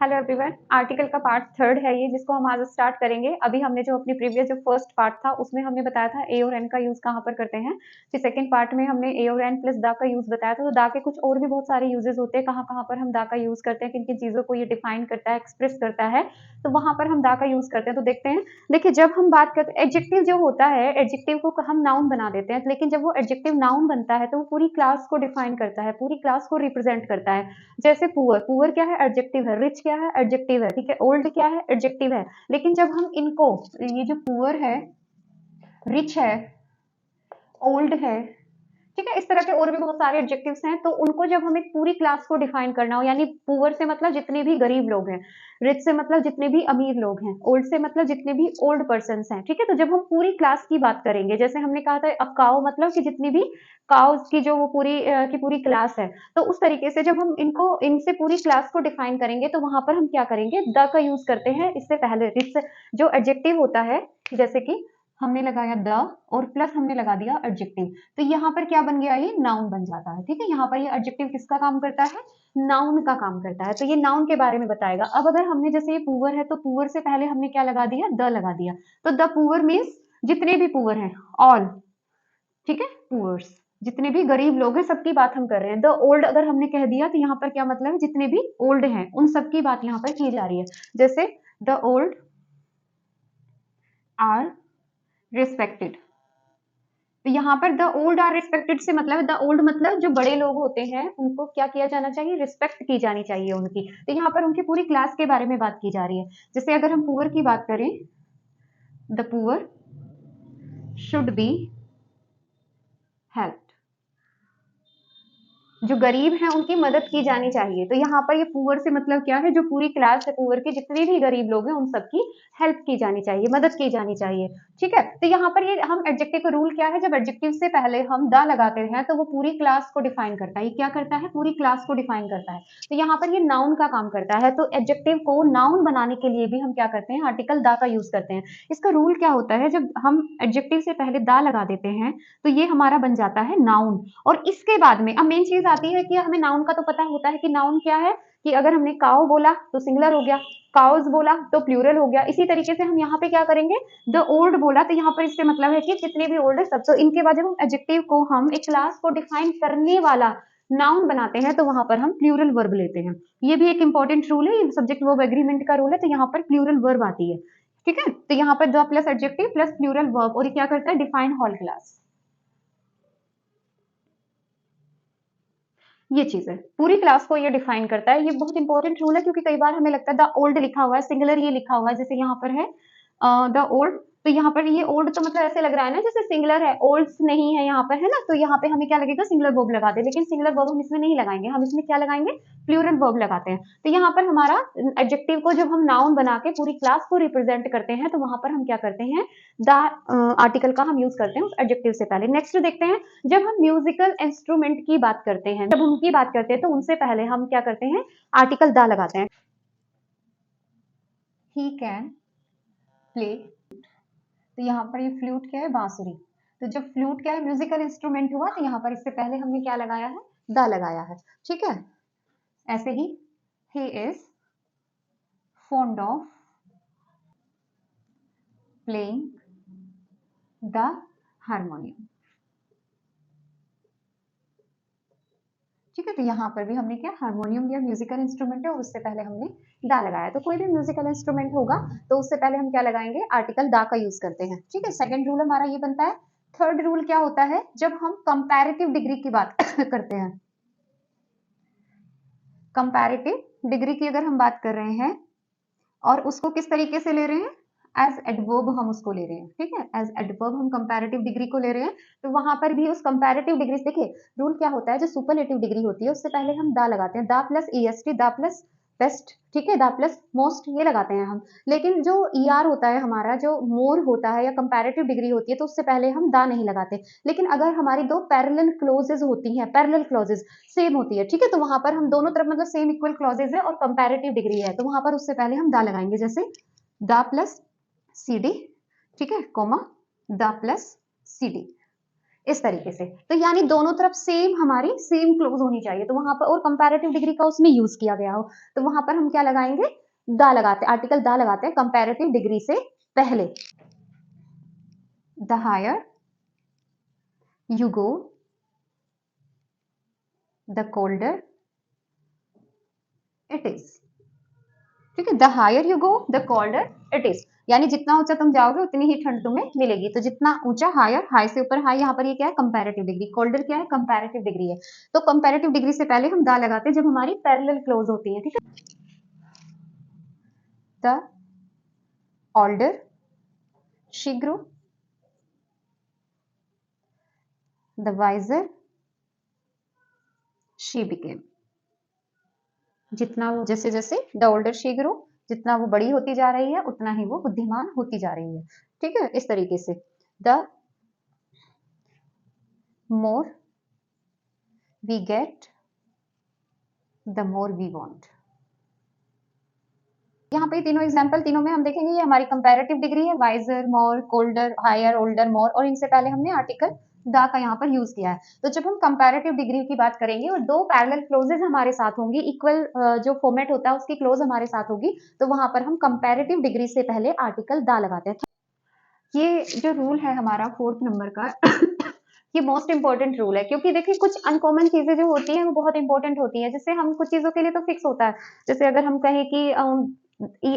Hello everyone, article का part third है ये, जिसको हम आज स्टार्ट करेंगे। अभी हमने जो अपनी प्रीवियस जो फर्स्ट पार्ट था उसमें हमने बताया था ए और एन का यूज कहाँ पर करते हैं। फिर सेकंड पार्ट में हमने ए और एन प्लस दा का यूज बताया था। तो दा के कुछ और भी बहुत सारे यूजेस होते हैं, कहाँ कहाँ पर हम दा का यूज करते हैं, किन किन चीजों को ये डिफाइन करता है, एक्सप्रेस करता है, तो वहां पर हम दा का यूज करते हैं। तो देखते हैं। देखिए, जब हम बात करते हैं एडजेक्टिव जो होता है, एडजेक्टिव को हम नाउन बना देते हैं, लेकिन जब वो एडजेक्टिव नाउन बनता है तो वो पूरी क्लास को डिफाइन करता है, पूरी क्लास को रिप्रेजेंट करता है। जैसे पुअर, पुअर क्या है? एडजेक्टिव है। रिच क्या है? एडजेक्टिव है। ठीक है। ओल्ड क्या है? एडजेक्टिव है। लेकिन जब हम इनको, ये जो पुअर है, रिच है, ओल्ड है, ठीक है, इस तरह के और भी बहुत सारे एडजेक्टिव्स हैं, तो उनको जब हमें पूरी क्लास को डिफाइन करना हो, यानी पुअर से मतलब जितने भी गरीब लोग हैं, रिच से मतलब जितने भी अमीर लोग हैं, ओल्ड से मतलब जितने भी ओल्ड पर्सन हैं, ठीक है। तो जब हम पूरी क्लास की बात करेंगे, जैसे हमने कहा था अब काउ मतलब कि जितनी भी काउज की जो वो पूरी की पूरी क्लास है, तो उस तरीके से जब हम इनको इनसे पूरी क्लास को डिफाइन करेंगे तो वहां पर हम क्या करेंगे? द का यूज करते हैं। इससे पहले रिच जो एडजेक्टिव होता है, जैसे कि हमने लगाया द और प्लस हमने लगा दिया एडजेक्टिव, तो यहाँ पर क्या बन गया? ये नाउन बन जाता है। ठीक है। यहाँ पर ये एडजेक्टिव किसका काम करता है? नाउन का काम करता है। तो ये नाउन के बारे में बताएगा। अब अगर हमने जैसे ये पुअर है, तो पुअर से पहले हमने क्या लगा दिया? द लगा दिया। तो द पुअर मीन्स जितने भी पुअर हैं, ऑल। ठीक है। पुअर्स, जितने भी गरीब लोग हैं, सबकी बात हम कर रहे हैं। द ओल्ड अगर हमने कह दिया तो यहाँ पर क्या मतलब है? जितने भी ओल्ड हैं उन सबकी बात यहाँ पर की जा रही है। जैसे द ओल्ड आर रिस्पेक्टेड, तो यहाँ पर द ओल्ड आर रिस्पेक्टेड से मतलब, द ओल्ड मतलब जो बड़े लोग होते हैं उनको क्या किया जाना चाहिए? रिस्पेक्ट की जानी चाहिए उनकी। तो यहाँ पर उनकी पूरी क्लास के बारे में बात की जा रही है। जैसे अगर हम पुअर की बात करें, the poor should be helped, जो गरीब हैं उनकी मदद की जानी चाहिए। तो यहाँ पर ये पुअर से मतलब क्या है? जो पूरी क्लास है पुअर की, जितने भी गरीब लोग हैं उन सबकी हेल्प की जानी चाहिए, मदद की जानी चाहिए। ठीक है। तो यहाँ पर ये हम एडजेक्टिव का रूल क्या है? जब एडजेक्टिव से पहले हम द लगाते हैं तो वो पूरी क्लास को डिफाइन करता है। ये क्या करता है? पूरी क्लास को डिफाइन करता है। तो यहाँ पर ये नाउन का काम करता है। तो एडजेक्टिव को नाउन बनाने के लिए भी हम क्या करते हैं? आर्टिकल द का यूज करते हैं। इसका रूल क्या होता है? जब हम एडजेक्टिव से पहले द लगा देते हैं तो ये हमारा बन जाता है नाउन। और इसके बाद में अब मेन चीज आती है कि हमें नाउन का तो पता होता है कि नाउन क्या है, कि अगर हमने काउ बोला तो सिंगुलर हो गया, काउज बोला तो प्लूरल हो गया। इसी तरीके से हम यहाँ पे क्या करेंगे? द ओल्ड बोला तो यहाँ पर इससे मतलब है कि जितने भी ओल्ड है सब। तो इनके बाद जब हम एडजेक्टिव को हम एक क्लास को डिफाइन करने वाला नाउन बनाते हैं तो वहां पर हम प्लूरल वर्ब लेते हैं। ये भी एक इंपॉर्टेंट रूल है, सब्जेक्ट वर्ब एग्रीमेंट का रूल है। तो यहाँ पर प्लूरल वर्ब आती है। ठीक है। तो यहाँ पर the plus adjective plus plural verb, और ये क्या करता है? Define whole class. ये चीज है, पूरी क्लास को ये डिफाइन करता है। ये बहुत इंपॉर्टेंट रूल है, क्योंकि कई बार हमें लगता है द ओल्ड लिखा हुआ है, सिंगुलर ये लिखा हुआ है, जैसे यहाँ पर है द ओल्ड। तो यहाँ पर ये ओल्ड तो मतलब ऐसे लग रहा है ना जैसे सिंगुलर है, ओल्ड्स नहीं है यहाँ पर, है ना। तो यहाँ पे हमें क्या लगेगा? सिंगुलर वर्ब लगा दे, लेकिन सिंगुलर वर्ब हम इसमें नहीं लगाएंगे, हम इसमें क्या लगाएंगे? प्लूरल वर्ब लगाते हैं। तो यहाँ पर हमारा एडजेक्टिव को जब हम नाउन बना के पूरी क्लास को रिप्रेजेंट करते हैं तो वहां पर हम क्या करते हैं? द आर्टिकल का हम यूज करते हैं उस एडजेक्टिव से पहले। नेक्स्ट देखते हैं, जब हम म्यूजिकल इंस्ट्रूमेंट की बात करते हैं, जब उनकी बात करते हैं तो उनसे पहले हम क्या करते हैं? आर्टिकल द लगाते हैं। ही कैन प्ले, तो यहाँ पर ये फ्लूट क्या है? बांसुरी। तो जब फ्लूट क्या है? म्यूजिकल इंस्ट्रूमेंट हुआ, तो यहाँ पर इससे पहले हमने क्या लगाया है? द लगाया है। ठीक है। ऐसे ही he is fond of playing the harmonium. ठीक है। तो यहाँ पर भी हमने क्या? हारमोनियम या म्यूजिकल इंस्ट्रूमेंट है और उससे पहले हमने दा लगाया। तो कोई भी म्यूजिकल इंस्ट्रूमेंट होगा तो उससे पहले हम क्या लगाएंगे? आर्टिकल दा का यूज करते हैं। ठीक है। सेकंड रूल हमारा ये बनता है। थर्ड रूल क्या होता है? जब हम कंपैरेटिव डिग्री की बात करते हैं, कंपैरेटिव डिग्री की अगर हम बात कर रहे हैं और उसको किस तरीके से ले रहे हैं? एज एडवर्ब हम उसको ले रहे हैं। ठीक है। एज एडवर्ब हम कंपैरेटिव डिग्री को ले रहे हैं। तो वहां पर भी उस कंपैरेटिव डिग्री से देखिए रूल क्या होता है? जो सुपरलेटिव डिग्री होती है उससे पहले हम दा लगाते हैं, दा प्लस ईएसटी, दा प्लस बेस्ट, ठीक है, दा प्लस मोस्ट, ये लगाते हैं हम। लेकिन जो ईआर होता है हमारा, जो मोर होता है या कंपैरेटिव डिग्री होती है, तो उससे पहले हम दा नहीं लगाते। लेकिन अगर हमारी दो पैरेलल क्लॉजेज होती हैं, पैरेलल क्लॉजेज सेम होती है, ठीक है, तो वहां पर हम दोनों तरफ मतलब सेम इक्वल क्लॉजेज है और कंपैरेटिव डिग्री है, तो वहां पर उससे पहले हम दा लगाएंगे। जैसे दा प्लस सी डी, ठीक है, comma the plus C D. इस तरीके से। तो यानी दोनों तरफ सेम हमारी सेम क्लोज होनी चाहिए, तो वहां पर और कंपैरेटिव डिग्री का उसमें यूज किया गया हो, तो वहां पर हम क्या लगाएंगे, दा लगाते हैं, आर्टिकल दा लगाते हैं कंपैरेटिव डिग्री से पहले। The higher you go the colder it is. ठीक है, the higher you go the colder it is, यानी जितना ऊंचा तुम जाओगे उतनी ही ठंड तुम्हें मिलेगी। तो जितना ऊंचा, हायर, हाई से ऊपर हाई, यहाँ पर ये क्या है, कंपैरेटिव डिग्री, कोल्डर क्या है, कंपैरेटिव डिग्री है। तो कंपैरेटिव डिग्री से पहले हम दा लगाते हैं जब हमारी पैरेलल क्लोज होती है। ठीक है, the older she grew, the wiser she became. जितना वो, जैसे जैसे द ओल्डर शी ग्रो, जितना वो बड़ी होती जा रही है उतना ही वो बुद्धिमान होती जा रही है। ठीक है, इस तरीके से the more we get the more we want. यहाँ पे तीनों एग्जाम्पल, तीनों में हम देखेंगे ये हमारी कंपैरेटिव डिग्री है, वाइजर, मोर, कोल्डर, हायर, ओल्डर, मोर, और इनसे पहले हमने आर्टिकल दा का यहाँ पर यूज किया है। तो जब हम कंपैरेटिव डिग्री की बात करेंगे और दो पैरेलल क्लोजेज हमारे साथ होंगी, इक्वल जो फॉर्मेट होता है उसकी क्लोज हमारे साथ होगी, तो वहां पर हम कंपैरेटिव डिग्री से पहले आर्टिकल दा लगाते हैं। ये जो रूल है हमारा 4th नंबर का ये मोस्ट इंपॉर्टेंट रूल है, क्योंकि देखिए कुछ अनकॉमन चीजें जो होती हैं वो बहुत इंपॉर्टेंट होती हैं। जैसे हम कुछ चीजों के लिए तो फिक्स होता है, जैसे अगर हम कहें कि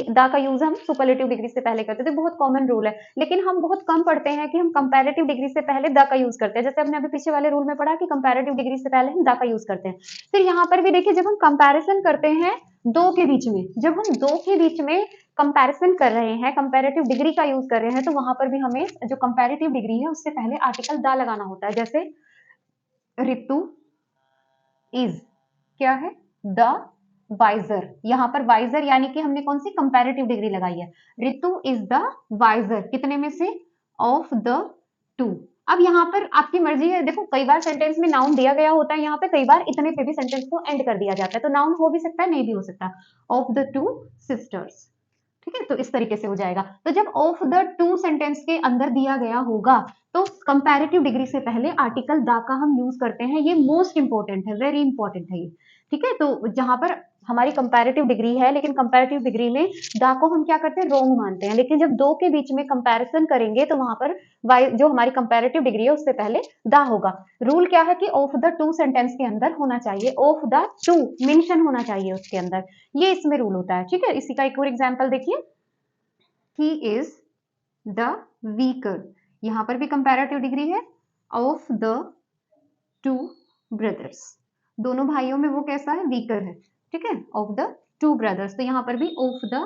दा का यूज हम सुपरलेटिव डिग्री से पहले करते हैं, तो बहुत कॉमन रूल है। लेकिन हम बहुत कम पढ़ते हैं कि हम कंपैरेटिव डिग्री से पहले दा का यूज करते हैं। जैसे हमने अभी पीछे वाले रूल में पढ़ा कि कंपैरेटिव डिग्री से पहले हम दा का यूज करते हैं। फिर यहाँ पर भी देखिए, जब हम कंपैरिजन करते हैं दो के बीच में, जब हम दो के बीच में कंपैरिजन कर रहे हैं, कंपैरेटिव डिग्री का यूज कर रहे हैं, तो वहां पर भी हमें जो कंपैरेटिव डिग्री है उससे पहले आर्टिकल दा लगाना होता है। जैसे ऋतु इज क्या है, द वाइजर, यहाँ पर वाइजर यानी कि हमने कौन सी कंपैरेटिव डिग्री लगाई है, ऋतु इज द वाइजर, कितने में से, ऑफ द टू। अब यहाँ पर आपकी मर्जी है, देखो कई बार सेंटेंस में नाउन दिया गया होता है, यहाँ पे कई बार इतने पे भी सेंटेंस को एंड कर दिया जाता है, तो नाउन हो भी सकता है, नहीं भी हो सकता, ऑफ द टू सिस्टर्स। ठीक है, तो इस तरीके से हो जाएगा। तो जब ऑफ द टू सेंटेंस के अंदर दिया गया होगा तो कंपैरेटिव डिग्री से पहले आर्टिकल दा का हम यूज करते हैं। ये मोस्ट इंपॉर्टेंट है, वेरी इंपॉर्टेंट है ये। ठीक है, तो जहां पर हमारी कंपैरेटिव डिग्री है, लेकिन कंपैरेटिव डिग्री में दा को हम क्या करते हैं, रोंग मानते हैं, लेकिन जब दो के बीच में कंपैरिजन करेंगे तो वहां पर जो हमारी कंपैरेटिव डिग्री है उससे पहले दा होगा। रूल क्या है कि ऑफ द टू सेंटेंस के अंदर होना चाहिए, ऑफ द टू मेंशन होना चाहिए उसके अंदर, ये इसमें रूल होता है। ठीक है, इसी का एक और एग्जाम्पल देखिए, ही इज द वीकर, यहां पर भी कंपैरेटिव डिग्री है, ऑफ द टू ब्रदर्स, दोनों भाइयों में वो कैसा है, वीकर है। ठीक है, ऑफ द टू ब्रदर्स, तो यहाँ पर भी ऑफ द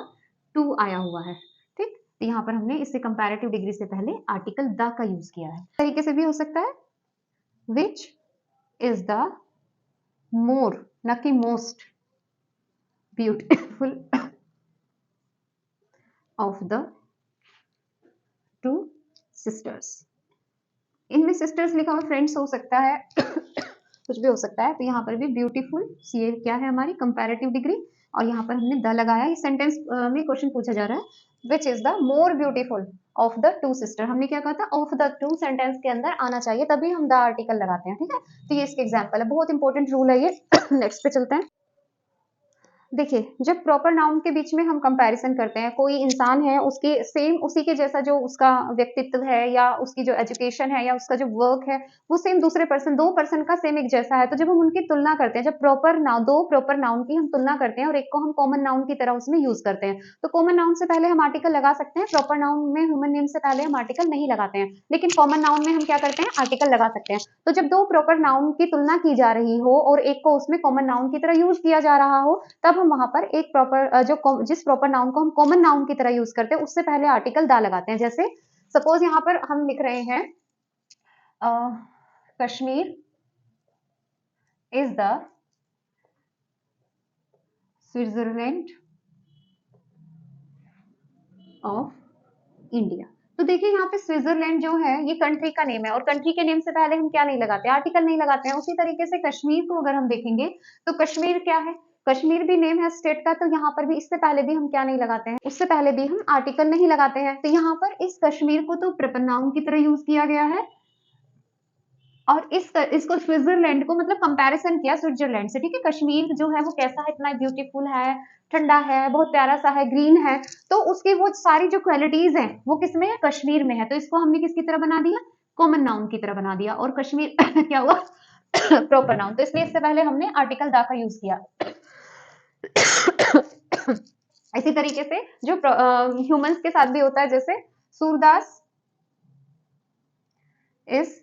टू आया हुआ है। ठीक, तो यहाँ पर हमने इससे कंपैरेटिव डिग्री से पहले आर्टिकल द का यूज किया है। इस तरीके से भी हो सकता है, विच इज द मोर, न कि most beautiful of the two sisters. इनमें सिस्टर्स लिखा हुआ, फ्रेंड्स हो सकता है कुछ भी हो सकता है। तो यहाँ पर भी ब्यूटीफुल, ये क्या है हमारी कंपैरेटिव डिग्री, और यहाँ पर हमने द लगाया। इस सेंटेंस में क्वेश्चन पूछा जा रहा है, which is the more beautiful of the two sister, हमने क्या कहा था, ऑफ द टू सेंटेंस के अंदर आना चाहिए, तभी हम द आर्टिकल लगाते हैं। ठीक है, तो ये इसके एग्जाम्पल है, बहुत इंपॉर्टेंट रूल है ये। नेक्स्ट पे चलते हैं। देखिए, जब प्रॉपर नाउन के बीच में हम कंपैरिजन करते हैं, कोई इंसान है उसके सेम उसी के जैसा जो उसका व्यक्तित्व है या उसकी जो एजुकेशन है या उसका जो वर्क है वो सेम दूसरे पर्सन, दो पर्सन का सेम एक जैसा है, तो जब हम उनकी तुलना करते हैं, जब प्रॉपर नाउन, दो प्रॉपर नाउन की हम तुलना करते हैं और एक को हम कॉमन नाउन की तरह उसमें यूज करते हैं, तो कॉमन नाउन से पहले हम आर्टिकल लगा सकते हैं, प्रॉपर नाउन में ह्यूमन नेम से पहले हम आर्टिकल नहीं लगाते हैं, लेकिन कॉमन नाउन में हम क्या करते हैं, आर्टिकल लगा सकते हैं। तो जब दो प्रॉपर नाउन की तुलना की जा रही हो और एक को उसमें कॉमन नाउन की तरह यूज किया जा रहा हो, तब हम वहां पर एक प्रॉपर जिस प्रॉपर नाउन को हम कॉमन नाउन की तरह यूज करते हैं उससे पहले आर्टिकल दा लगाते हैं। जैसे सपोज यहाँ पर हम लिख रहे हैं, Kashmir is the Switzerland of India. तो देखिए यहाँ पे स्विट्जरलैंड जो है ये कंट्री का नेम है, और कंट्री के नेम से पहले हम क्या नहीं लगाते, आर्टिकल नहीं लगाते हैं। उसी तरीके से कश्मीर को अगर हम देखेंगे तो कश्मीर क्या है, कश्मीर भी नेम है स्टेट का, तो यहाँ पर भी इससे पहले भी हम क्या नहीं लगाते हैं, उससे पहले भी हम आर्टिकल नहीं लगाते हैं। तो यहाँ पर इस कश्मीर को तो प्रॉपर नाउन की तरह यूज किया गया है, और इसको स्विट्जरलैंड को मतलब कंपैरिजन किया स्विट्जरलैंड से, ठीक है। कश्मीर जो है वो कैसा है, इतना ब्यूटीफुल है, ठंडा है, बहुत प्यारा सा है, ग्रीन है, तो उसकी वो सारी जो क्वालिटीज हैं वो किसमें है, कश्मीर में है। तो इसको हमने किसकी तरह बना दिया, कॉमन नाउन की तरह बना दिया, और कश्मीर क्या हुआ, प्रॉपर नाउन। तो इसलिए इससे पहले हमने आर्टिकल दा का यूज किया। इसी तरीके से जो ह्यूमंस के साथ भी होता है, जैसे सूरदास इज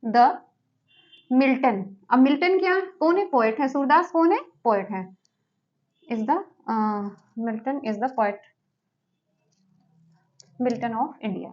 द मिल्टन। अब मिल्टन क्या कौन है, पोएट है। सूरदास कौन है, पोएट है। Is the Milton is the poet, Milton of India,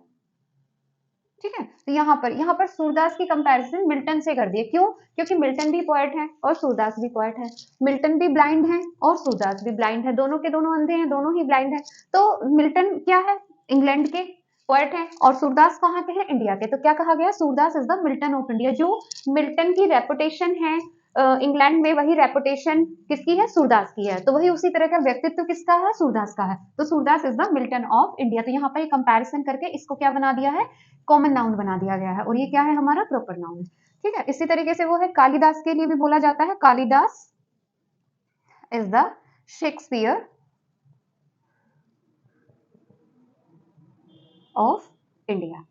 ठीक है। तो यहाँ पर सूरदास की कंपैरिजन मिल्टन से कर दिए, क्यों, क्योंकि मिल्टन भी पोएट है और सूरदास भी पोएट है। मिल्टन भी ब्लाइंड है और सूरदास भी ब्लाइंड है, दोनों के दोनों अंधे हैं, दोनों ही ब्लाइंड है। तो मिल्टन क्या है, इंग्लैंड के पोएट है, और सूरदास कहाँ के हैं, इंडिया के। तो क्या कहा गया, Surdas is the Milton of India. जो मिल्टन की रेपुटेशन है इंग्लैंड में, वही रेपुटेशन किसकी है, सूरदास की है। तो वही उसी तरह का व्यक्तित्व किसका है, सूरदास का है। तो Surdas is the Milton of India. तो यहाँ पर कंपैरिजन करके इसको क्या बना दिया है, कॉमन नाउन बना दिया गया है, और ये क्या है, हमारा प्रॉपर नाउन है, ठीक है। इसी तरीके से वो है कालिदास, के लिए भी बोला जाता है Kalidas is the Shakespeare of India,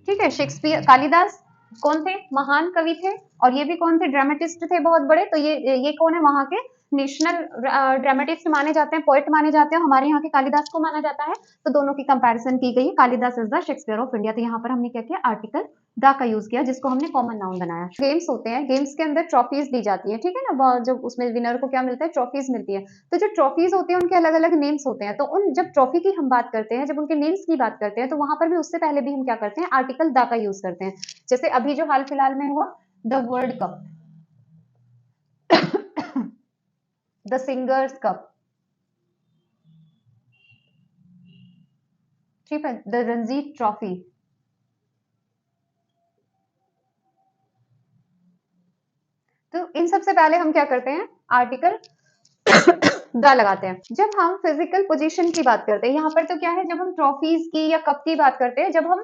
ठीक है। शेक्सपियर, कालिदास कौन थे, महान कवि थे, और ये भी कौन थे, ड्रामेटिस्ट थे बहुत बड़े। तो ये कौन है, वहां के नेशनल ड्रामेटिस्ट माने जाते हैं, पोएट माने जाते हैं, हमारे यहाँ के कालिदास को माना जाता है। तो दोनों की कंपैरिजन की गई, Kalidas is the Shakespeare of India. तो यहाँ पर हमने क्या किया, आर्टिकल द का यूज किया, जिसको हमने कॉमन नाउन बनाया। गेम्स होते हैं, गेम्स के अंदर ट्रॉफीज दी जाती है, ठीक है ना, जब उसमें विनर को क्या मिलता है, ट्रॉफीज मिलती है। तो जो ट्रॉफीज होती है उनके अलग अलग नेम्स होते हैं। तो उन जब ट्रॉफी की हम बात करते हैं, जब उनके नेम्स की बात करते हैं, तो वहां पर भी उससे पहले भी हम क्या करते हैं, आर्टिकल द का यूज करते हैं। जैसे अभी जो हाल फिलहाल में हुआ, the world cup, the singers cup, ठीक है, द रणजी ट्रॉफी। तो इन सबसे पहले हम क्या करते हैं, आर्टिकल द लगाते हैं। जब हम फिजिकल पोजीशन की बात करते हैं, यहाँ पर तो क्या है, जब हम ट्रॉफीज की या कप की बात करते हैं, जब हम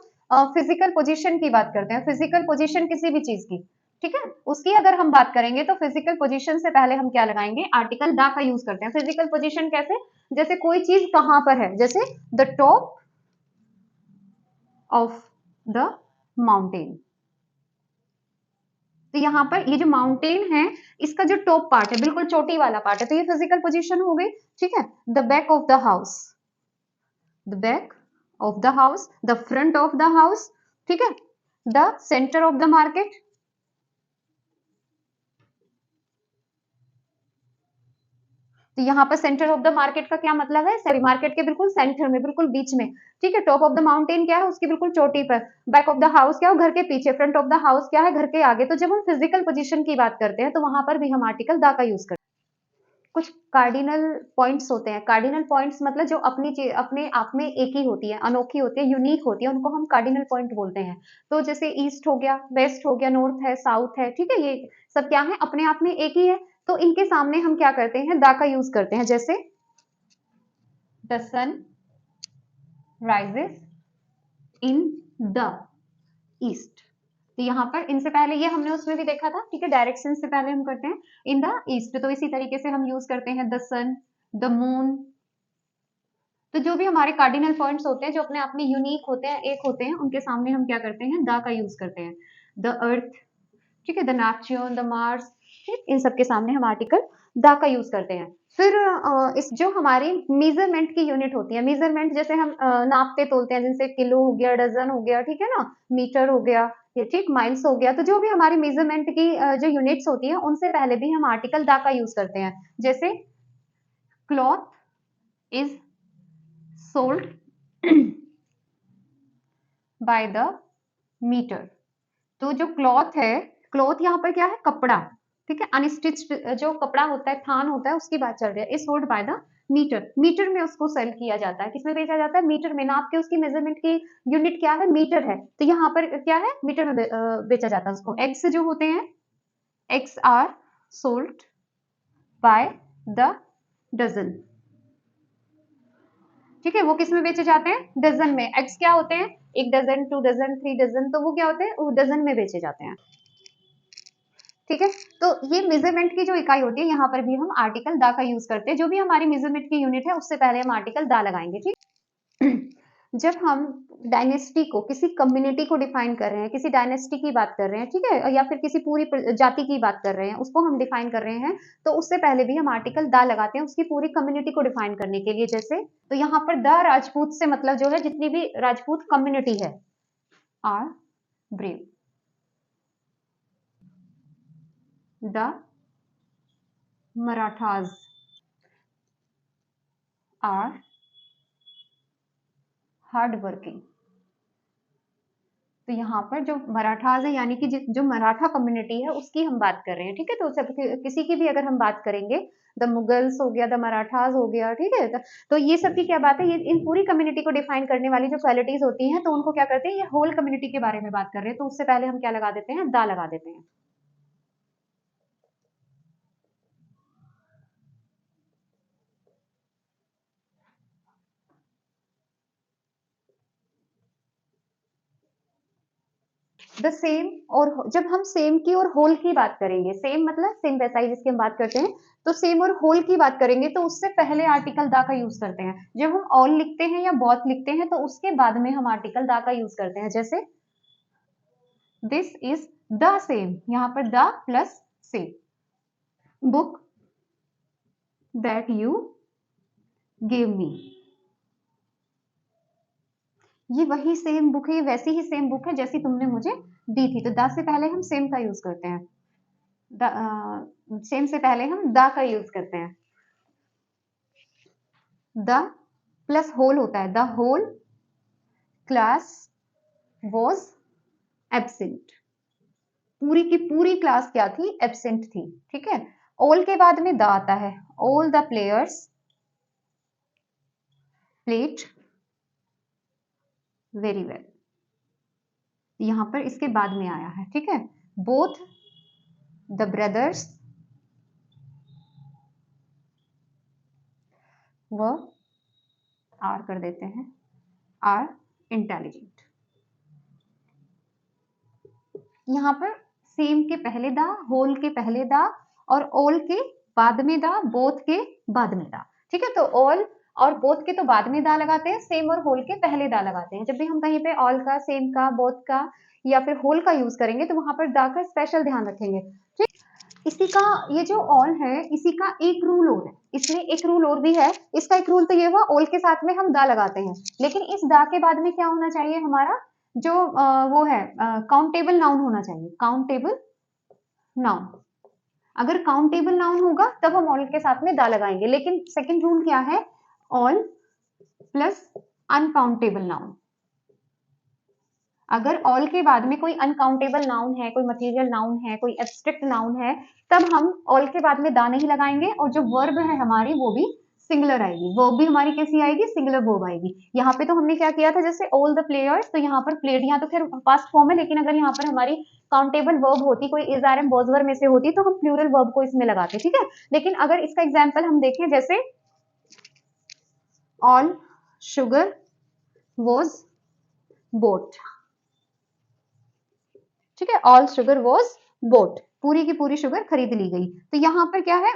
फिजिकल पोजीशन की बात करते हैं, फिजिकल पोजीशन किसी भी चीज की, ठीक है, उसकी अगर हम बात करेंगे तो फिजिकल पोजीशन से पहले हम क्या लगाएंगे, आर्टिकल द का यूज करते हैं। फिजिकल पोजीशन कैसे, जैसे कोई चीज कहां पर है, जैसे the top of the mountain. तो यहाँ पर ये जो माउंटेन है, इसका जो टॉप पार्ट है, बिल्कुल चोटी वाला पार्ट है, तो ये फिजिकल पोजीशन हो गई, ठीक है। The back of the house, the back of the house, the front of the house, ठीक है, the centre of the market. तो यहाँ पर सेंटर ऑफ द मार्केट का क्या मतलब है, सॉरी, मार्केट के बिल्कुल सेंटर में, बिल्कुल बीच में, ठीक है। टॉप ऑफ द माउंटेन क्या है, उसकी बिल्कुल चोटी पर। बैक ऑफ द हाउस क्या है, घर के पीछे। फ्रंट ऑफ द हाउस क्या है, घर के आगे। तो जब हम फिजिकल पोजीशन की बात करते हैं, तो वहां पर भी हम आर्टिकल द का यूज करते हैं। कुछ कार्डिनल पॉइंट्स होते हैं, कार्डिनल पॉइंट्स मतलब जो अपने आप में एक ही होती है, अनोखी होती है, यूनिक होती है, उनको हम कार्डिनल पॉइंट बोलते हैं। तो जैसे ईस्ट हो गया, वेस्ट हो गया, नॉर्थ है, साउथ है, ठीक है, ये सब क्या है, अपने आप में एक ही है। तो इनके सामने हम क्या करते हैं, द का यूज करते हैं। जैसे the sun rises in the east. तो यहाँ पर इनसे पहले ये हमने उसमें भी देखा था, ठीक है, डायरेक्शन से पहले हम करते हैं इन द ईस्ट। तो इसी तरीके से हम यूज करते हैं द सन, द मून। तो जो भी हमारे कार्डिनल पॉइंट्स होते हैं, जो अपने आप में यूनिक होते हैं, एक होते हैं, उनके सामने हम क्या करते हैं, द का यूज करते हैं। द अर्थ, ठीक है, द नेपच्यून, द मार्स, ठीक, इन सब के सामने हम आर्टिकल द का यूज करते हैं। फिर इस जो हमारी मेजरमेंट की यूनिट होती है, मेजरमेंट जैसे हम नापते तोलते हैं, जैसे किलो हो गया, डजन हो गया, ठीक है ना, मीटर हो गया, ये ठीक, माइल्स हो गया। तो जो भी हमारी मेजरमेंट की जो यूनिट्स होती है, उनसे पहले भी हम आर्टिकल द का यूज करते हैं। जैसे cloth is sold by the metre. तो जो क्लॉथ है, क्लॉथ यहाँ पर क्या है, कपड़ा, ठीक है, अनस्टिच्ड जो कपड़ा होता है, थान होता है, उसकी बात चल रही है। Is sold by the metre, metre में उसको सेल किया जाता है। किसमें बेचा जाता है, मीटर में। नाप के उसकी मेजरमेंट की यूनिट क्या है, मीटर है। तो यहाँ पर क्या है, मीटर में बेचा जाता है उसको। एग्स जो होते हैं, eggs are sold by the dozen, ठीक है, वो किस में बेचे जाते हैं, डजन में। एग्स क्या होते हैं, 1 डज़न, 2 डज़न, 3 डज़न, तो वो क्या होते हैं, वो डज़न में बेचे जाते हैं। ठीक है, तो ये मेजरमेंट की जो इकाई होती है, यहाँ पर भी हम आर्टिकल द का यूज करते हैं। जो भी हमारी मेजरमेंट की यूनिट है, उससे पहले हम आर्टिकल द लगाएंगे। ठीक जब हम डायनेस्टी को, किसी कम्युनिटी को डिफाइन कर रहे हैं, किसी डायनेस्टी की बात कर रहे हैं, ठीक है, या फिर किसी पूरी जाति की बात कर रहे हैं, उसको हम डिफाइन कर रहे हैं, तो उससे पहले भी हम आर्टिकल द लगाते हैं उसकी पूरी कम्युनिटी को डिफाइन करने के लिए। जैसे तो यहाँ पर द राजपूत से मतलब जो है, जितनी भी राजपूत कम्युनिटी है, are brave, the Marathas are hard working. तो यहाँ पर जो मराठाज है, यानी कि जो मराठा कम्युनिटी है, उसकी हम बात कर रहे हैं। ठीक है, तो सब किसी की भी अगर हम बात करेंगे, द मुगल्स हो गया, द मराठाज हो गया, ठीक है, तो ये सब की क्या बात है, ये इन पूरी कम्युनिटी को डिफाइन करने वाली जो क्वालिटीज होती हैं, तो उनको क्या करते हैं, ये होल कम्युनिटी के बारे में बात कर रहे हैं, तो उससे पहले हम क्या लगा देते हैं, दा लगा देते हैं। द सेम, और जब हम सेम की और होल की बात करेंगे, सेम मतलब सेम वैसा ही जिसकी हम बात करते हैं, तो सेम और होल की बात करेंगे, तो उससे पहले आर्टिकल दा का यूज करते हैं। जब हम ऑल लिखते हैं या बोथ लिखते हैं, तो उसके बाद में हम आर्टिकल दा का यूज करते हैं। जैसे दिस इज द सेम, यहाँ पर the plus same, book that you gave me, ये वही सेम बुक है, ये वैसी ही सेम बुक है जैसी तुमने मुझे दी थी। तो द से पहले हम सेम का यूज करते हैं, सेम से पहले हम द का यूज करते हैं। द प्लस होल होता है, the whole class was absent, पूरी की पूरी क्लास क्या थी, एब्सेंट थी। ठीक है, ऑल के बाद में द आता है, all the players played very well, यहां पर इसके बाद में आया है। ठीक है, बोथ द ब्रदर्स व आर कर देते हैं, आर इंटेलिजेंट। यहाँ पर सेम के पहले दा, होल के पहले दा, और ऑल के बाद में दा, बोथ के बाद में दा। ठीक है, तो ऑल और बोथ के तो बाद में दा लगाते हैं, सेम और होल के पहले दा लगाते हैं। जब भी हम कहीं पे ऑल का, सेम का, बोथ का या फिर होल का यूज करेंगे, तो वहां पर दा का स्पेशल ध्यान रखेंगे। ठीक, इसी का, ये जो ऑल है, इसी का एक रूल और है, इसमें एक रूल और भी है। इसका एक रूल तो ये हुआ, ऑल के साथ में हम दा लगाते हैं, लेकिन इस दा के बाद में क्या होना चाहिए, हमारा जो वो है काउंटेबल नाउन होना चाहिए, काउंटेबल नाउन। अगर काउंटेबल नाउन होगा तब हम ऑल के साथ में दा लगाएंगे, लेकिन सेकंड रूल क्या है, ऑल प्लस अनकाउंटेबल नाउन। अगर ऑल के बाद में कोई अनकाउंटेबल नाउन है, कोई मटेरियल नाउन है, कोई एब्स्ट्रैक्ट नाउन है, तब हम ऑल के बाद में दा नहीं लगाएंगे, और जो वर्ब है हमारी वो भी सिंगुलर आएगी, वर्ब भी हमारी कैसी आएगी, सिंगुलर वर्ब आएगी। यहाँ पे तो हमने क्या किया था, जैसे ऑल द प्लेयर्स, तो यहाँ पर प्लेड, यहाँ तो खैर पास्ट फॉर्म है, लेकिन अगर यहाँ पर हमारी काउंटेबल वर्ब होती, कोई is are am was were में से होती, तो हम प्लूरल वर्ब को इसमें लगाते। ठीक है, लेकिन अगर इसका एग्जाम्पल हम देखें, जैसे ऑल शुगर वॉज बोट, ठीक है, ऑल शुगर वॉज बोट, पूरी की पूरी शुगर खरीद ली गई। तो यहाँ पर क्या है,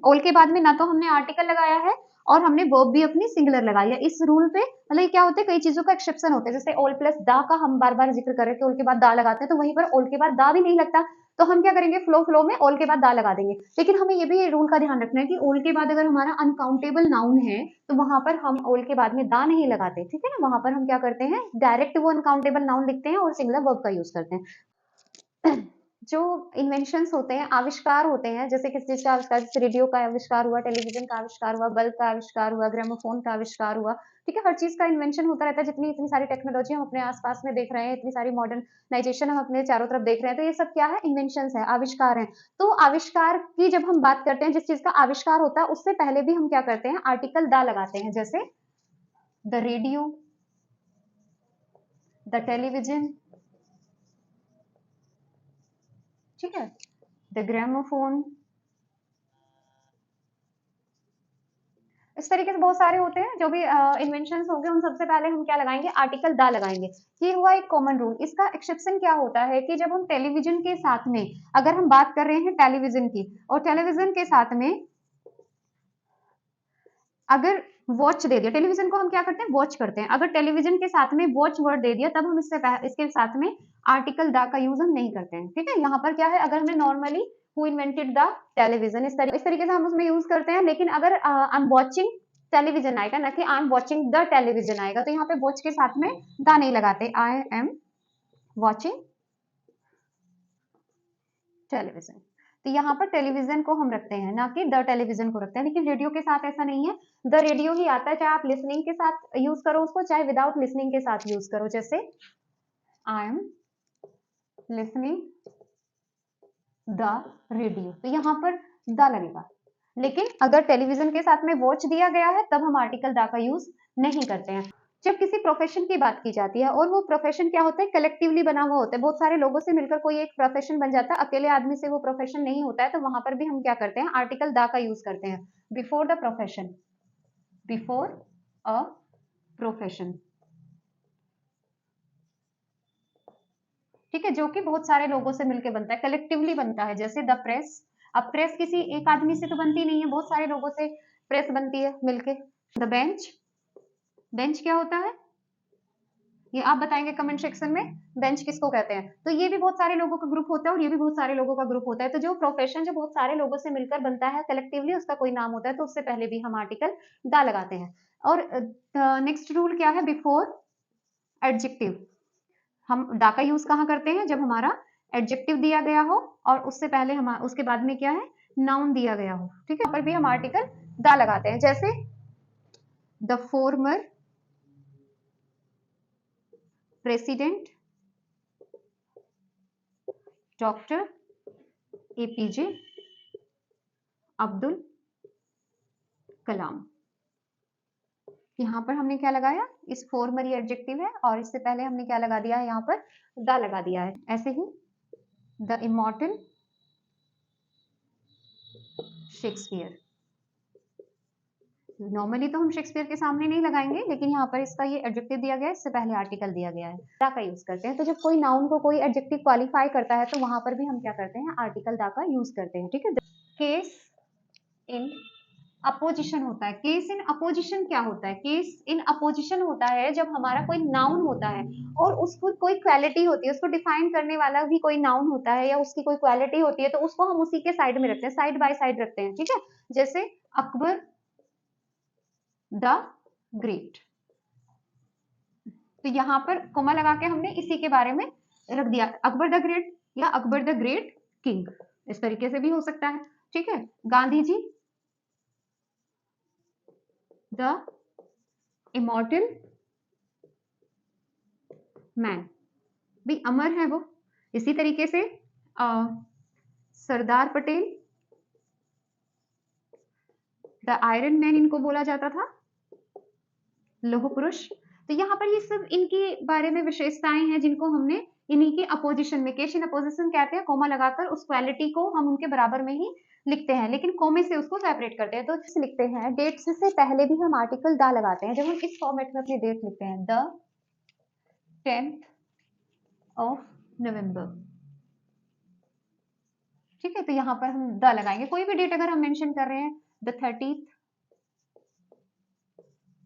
ऑल के बाद में ना तो हमने आर्टिकल लगाया है, और हमने वर्ब भी अपनी सिंगुलर लगाई है। इस रूल पे मतलब क्या होता है, कई चीजों का एक्सेप्शन होता है, जैसे ऑल प्लस दा का हम बार बार जिक्र कर रहे थे, ऑल के बाद दा लगाते हैं, तो वहीं पर ऑल के बाद दा भी नहीं लगता, तो हम क्या करेंगे, फ्लो में ऑल के बाद दा लगा देंगे। लेकिन हमें ये भी रूल का ध्यान रखना है कि ऑल के बाद अगर हमारा अनकाउंटेबल नाउन है, तो वहां पर हम ऑल के बाद में दा नहीं लगाते। ठीक है ना, वहां पर हम क्या करते हैं, डायरेक्ट वो अनकाउंटेबल नाउन लिखते हैं और सिंगुलर वर्ब का यूज करते हैं। जो इन्वेंशंस होते हैं, आविष्कार होते हैं, जैसे किस चीज का आविष्कार, जैसे रेडियो का आविष्कार हुआ, टेलीविजन का आविष्कार हुआ, बल्ब का आविष्कार हुआ, ग्रामोफोन का आविष्कार हुआ। ठीक है, हर चीज का इन्वेंशन होता रहता है, जितनी इतनी सारी टेक्नोलॉजी हम अपने आसपास में देख रहे हैं, इतनी सारी मॉडर्नाइजेशन हम अपने चारों तरफ देख रहे हैं, तो ये सब क्या है, इन्वेंशन है, आविष्कार है। तो आविष्कार की जब हम बात करते हैं, जिस चीज का आविष्कार होता है, उससे पहले भी हम क्या करते हैं, आर्टिकल दा लगाते हैं। जैसे द रेडियो, द टेलीविजन, ठीक है, द ग्रामोफोन, इस तरीके से बहुत सारे होते हैं जो भी इन्वेंशंस होंगे, उन सबसे पहले हम क्या लगाएंगे, आर्टिकल दा लगाएंगे। ये हुआ एक कॉमन रूल। इसका एक्सेप्शन क्या होता है कि जब हम टेलीविजन के साथ में, अगर हम बात कर रहे हैं टेलीविजन की, और टेलीविजन के साथ में अगर वॉच दे दिया, टेलीविजन को हम क्या करते हैं, वॉच करते हैं, अगर टेलीविजन के साथ में वॉच वर्ड दे दिया, तब हम इसके साथ में आर्टिकल दा का यूज हम नहीं करते हैं। ठीक है, यहाँ पर क्या है, अगर हमने normally who invented the television इस तरीके से हम उसमें यूज करते हैं, लेकिन अगर आई एम वॉचिंग टेलीविजन आएगा ना कि I am watching the television आएगा, तो यहाँ पे वॉच के साथ में द नहीं लगाते, आई एम वॉचिंग टेलीविजन। तो यहाँ पर टेलीविजन को हम रखते हैं, ना कि द टेलीविजन को रखते हैं। लेकिन रेडियो के साथ ऐसा नहीं है, द रेडियो ही आता है, चाहे आप लिसनिंग के साथ यूज करो उसको, चाहे विदाउट लिसनिंग के साथ यूज करो। जैसे I am listening the radio, तो यहाँ पर द लगेगा। लेकिन अगर टेलीविजन के साथ में वॉच दिया गया है, तब हम आर्टिकल द का यूज नहीं करते हैं। जब किसी प्रोफेशन की बात की जाती है, और वो प्रोफेशन क्या होता है, कलेक्टिवली बना हुआ होता है, बहुत सारे लोगों से मिलकर कोई एक प्रोफेशन बन जाता है, अकेले आदमी से वो प्रोफेशन नहीं होता है, तो वहां पर भी हम क्या करते हैं, आर्टिकल द का यूज करते हैं। Before the profession, before a profession, ठीक है, जो कि बहुत सारे लोगों से मिलकर बनता है, कलेक्टिवली बनता है। जैसे द प्रेस, अब प्रेस किसी एक आदमी से तो बनती नहीं है, बहुत सारे लोगों से प्रेस बनती है मिलके। द बेंच, बेंच क्या होता है, ये आप बताएंगे कमेंट सेक्शन में, बेंच किसको कहते हैं। तो ये भी बहुत सारे लोगों का ग्रुप होता है, और ये भी बहुत सारे लोगों का ग्रुप होता है। तो जो प्रोफेशन जो बहुत सारे लोगों से मिलकर बनता है कलेक्टिवली, उसका कोई नाम होता है, तो उससे पहले भी हम आर्टिकल दा लगाते हैं। और नेक्स्ट रूल क्या है, बिफोर एडजेक्टिव, हम दा का यूज कहाँ करते हैं, जब हमारा एडजेक्टिव दिया गया हो, और उससे पहले हम उसके बाद में क्या है, नाउन दिया गया हो। ठीक है, यहाँ पर भी हम आर्टिकल दा लगाते हैं। जैसे the former president doctor APJ Abdul Kalam. यहाँ पर हमने क्या लगाया, इस फॉर्मर ये एडजेक्टिव है, और इससे पहले हमने क्या लगा दिया है, यहाँ पर द लगा दिया है। ऐसे ही द इमॉर्टल शेक्सपियर, नॉर्मली तो हम शेक्सपियर के सामने नहीं लगाएंगे, लेकिन यहाँ पर इसका ये एडजेक्टिव दिया गया है, इससे पहले आर्टिकल दिया गया है, दा का यूज करते हैं। तो जब कोई नाउन को कोई एडजेक्टिव क्वालिफाई करता है, तो वहां पर भी हम क्या करते हैं, आर्टिकल दा का यूज करते हैं। ठीक है, केस इन अपोजिशन होता है। केस इन अपोजिशन क्या होता है, केस इन अपोजिशन होता है जब हमारा कोई नाउन होता है, और उसको कोई क्वालिटी होती है, उसको डिफाइन करने वाला भी कोई नाउन होता है, या उसकी कोई क्वालिटी होती है, तो उसको हम उसी के साइड में रखते हैं, साइड बाय साइड रखते हैं। ठीक है, जैसे अकबर द ग्रेट, तो यहाँ पर कोमा लगा के हमने इसी के बारे में रख दिया, अकबर द ग्रेट या अकबर द ग्रेट किंग, इस तरीके से भी हो सकता है। ठीक है, Gandhi ji the immortal man, भी अमर है वो। इसी तरीके से Sardar Patel the iron man इनको बोला जाता था, लौह पुरुष। तो यहाँ पर ये सब इनके बारे में विशेषताएं हैं, जिनको हमने इन्हीं के अपोजिशन में, केस इन अपोजिशन कहते हैं, कोमा लगाकर उस क्वालिटी को हम उनके बराबर में ही लिखते हैं, लेकिन कोमे से उसको सेपरेट करते हैं। तो लिखते हैं डेट से पहले भी हम आर्टिकल दा लगाते हैं। जब हम इस फॉर्मेट में अपनी डेट लिखते हैं, द 10th of November, ठीक है, तो यहाँ पर हम द लगाएंगे। कोई भी डेट अगर हम मेंशन कर रहे हैं, द 30th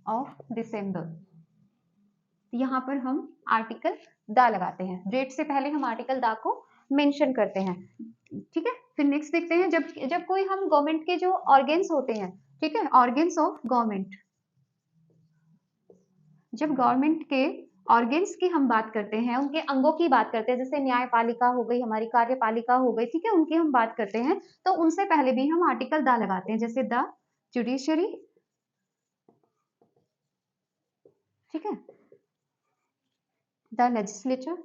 of December, यहाँ पर हम आर्टिकल दा लगाते हैं, डेट से पहले हम आर्टिकल दा को मेंशन करते हैं। ठीक है, फिर नेक्स्ट देखते हैं, जब कोई हम गवर्नमेंट के जो ऑर्गेन्स होते हैं, ठीक है, ऑर्गेन्स ऑफ गवर्नमेंट, जब गवर्नमेंट के ऑर्गेन्स की हम बात करते हैं, उनके अंगों की बात करते हैं, जैसे न्यायपालिका हो गई, हमारी कार्यपालिका हो गई, ठीक है, उनकी हम बात करते हैं, तो उनसे पहले भी हम आर्टिकल दा लगाते हैं। जैसे द जुडिशरी, ठीक है, द लेजिस्लेचर,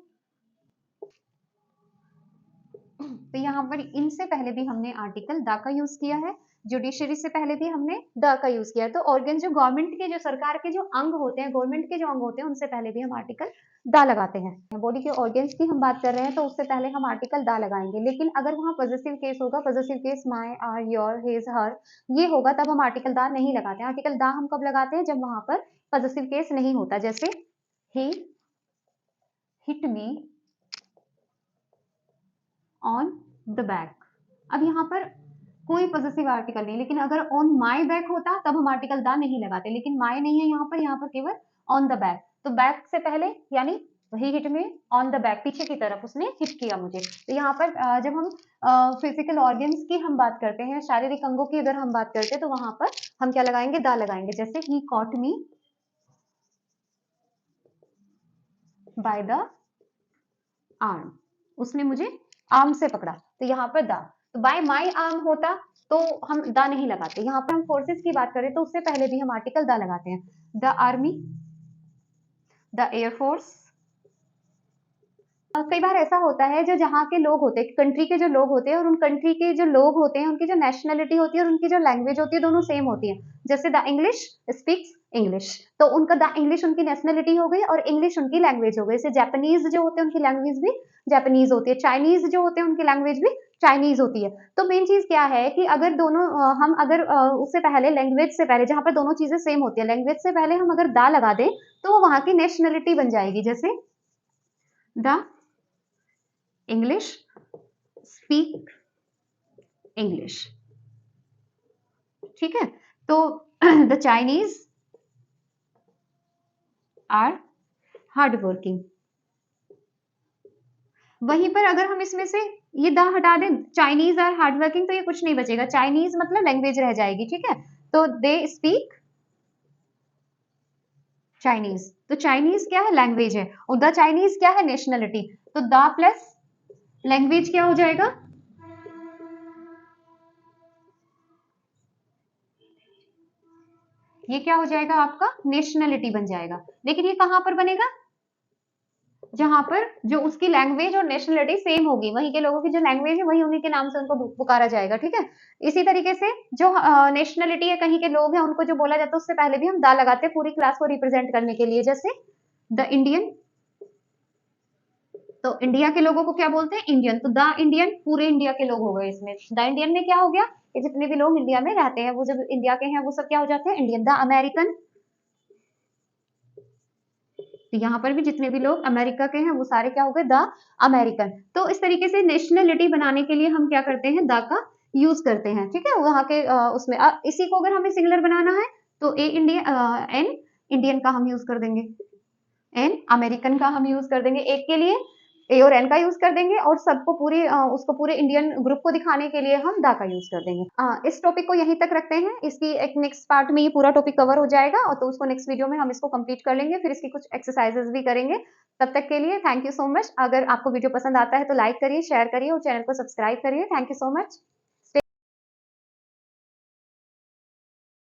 तो यहाँ पर इनसे पहले भी हमने आर्टिकल दा का यूज किया है। जुडिशरी से पहले भी हमने द का यूज किया है। तो ऑर्गन जो गवर्नमेंट के, जो सरकार के जो अंग होते हैं, गवर्नमेंट के जो अंग होते हैं, उनसे पहले भी हम आर्टिकल द लगाते हैं। बॉडी के ऑर्गन्स की हम बात कर रहे हैं तो उससे पहले हम आर्टिकल द लगाएंगे। लेकिन अगर वहाँ पॉजेसिव केस होगा, possessive case my, our, your, his, her, ये होगा, तब हम आर्टिकल द नहीं लगाते। आर्टिकल द हम कब लगाते हैं? जब वहां पर पॉजेसिव केस नहीं होता। जैसे ही hit me on the back. अब यहाँ पर कोई पॉजेसिव आर्टिकल नहीं, लेकिन अगर ऑन माई बैक होता तब हम आर्टिकल द नहीं लगाते। लेकिन माई नहीं है यहाँ पर केवल ऑन द बैक। तो बैक से पहले यानी ही हिट में ऑन द बैक, पीछे की तरफ उसने हिट किया मुझे। तो यहाँ पर जब हम फिजिकल ऑर्गन्स की हम बात करते हैं, शारीरिक अंगों की अगर हम बात करते हैं, तो वहां पर हम क्या लगाएंगे? द लगाएंगे। जैसे ही caught me by the arm, उसने मुझे आर्म से पकड़ा, तो यहाँ पर द। तो बाय माई आर्म होता तो हम द नहीं लगाते। यहाँ पर हम फोर्सेस की बात करें तो उससे पहले भी हम आर्टिकल द लगाते हैं। The army, the air force. कई बार ऐसा होता है, जो जहाँ के लोग होते हैं, कंट्री के जो लोग होते हैं, और उन कंट्री के जो लोग होते हैं, उनकी जो नेशनलिटी होती है और उनकी जो लैंग्वेज होती है, दोनों सेम होती है। जैसे द इंग्लिश स्पीक्स इंग्लिश, तो उनका द इंग्लिश उनकी नेशनलिटी हो गई और इंग्लिश उनकी लैंग्वेज हो गई। जैसे जापानीज जो होते हैं उनकी लैंग्वेज भी जापानीज होती है, चाइनीज जो होते हैं उनकी लैंग्वेज भी चाइनीज होती है। तो मेन चीज क्या है कि अगर दोनों हम अगर उससे पहले, लैंग्वेज से पहले, जहां पर दोनों चीजें सेम होती है, लैंग्वेज से पहले हम अगर द लगा दें तो वो वहां की नेशनलिटी बन जाएगी। जैसे द इंग्लिश स्पीक इंग्लिश, ठीक है। तो the Chinese are hard working. वहीं पर अगर हम इसमें से ये द हटा दें, चाइनीज आर हार्ड वर्किंग, तो ये कुछ नहीं बचेगा। चाइनीज मतलब लैंग्वेज रह जाएगी, ठीक है। तो दे स्पीक चाइनीज, तो चाइनीज क्या है? लैंग्वेज है, और द चाइनीज क्या है? नेशनलिटी। तो द प्लस लैंग्वेज क्या हो जाएगा? ये क्या हो जाएगा? आपका नेशनलिटी बन जाएगा। लेकिन ये कहां पर बनेगा? जहां पर जो उसकी लैंग्वेज और नेशनलिटी सेम होगी, वहीं के लोगों की जो लैंग्वेज है वही उन्हीं के नाम से उनको पुकारा जाएगा, ठीक है। इसी तरीके से जो नेशनलिटी है, कहीं के लोग हैं, उनको जो बोला जाता है उससे पहले भी हम द लगाते हैं पूरी क्लास को रिप्रेजेंट करने के लिए। जैसे द इंडियन, तो इंडिया के लोगों को क्या बोलते हैं? इंडियन। तो द इंडियन पूरे इंडिया के लोग हो गए इसमें। द इंडियन में क्या हो गया कि जितने भी लोग इंडिया में रहते हैं, वो जब इंडिया के हैं वो सब क्या हो जाते हैं? इंडियन। द अमेरिकन, तो यहाँ पर भी जितने भी लोग अमेरिका के हैं वो सारे क्या हो गए? The American. तो इस तरीके से नेशनलिटी बनाने के लिए हम क्या करते हैं? द का यूज करते हैं, ठीक है। वहां के उसमें इसी को अगर हमें सिंगुलर बनाना है तो एन इंडियन का हम यूज कर देंगे, एन अमेरिकन का हम यूज कर देंगे। एक के लिए ए और एन का यूज कर देंगे, और सबको पूरे उसको पूरे इंडियन ग्रुप को दिखाने के लिए हम द का यूज कर देंगे। इस टॉपिक को यहीं तक रखते हैं। इसकी एक नेक्स्ट पार्ट में ये पूरा टॉपिक कवर हो जाएगा, और तो उसको नेक्स्ट वीडियो में हम इसको कंप्लीट कर लेंगे, फिर इसकी कुछ एक्सरसाइजेस भी करेंगे। तब तक के लिए थैंक यू सो मच। अगर आपको वीडियो पसंद आता है तो लाइक करिए, शेयर करिए और चैनल को सब्सक्राइब करिए। Thank you so much.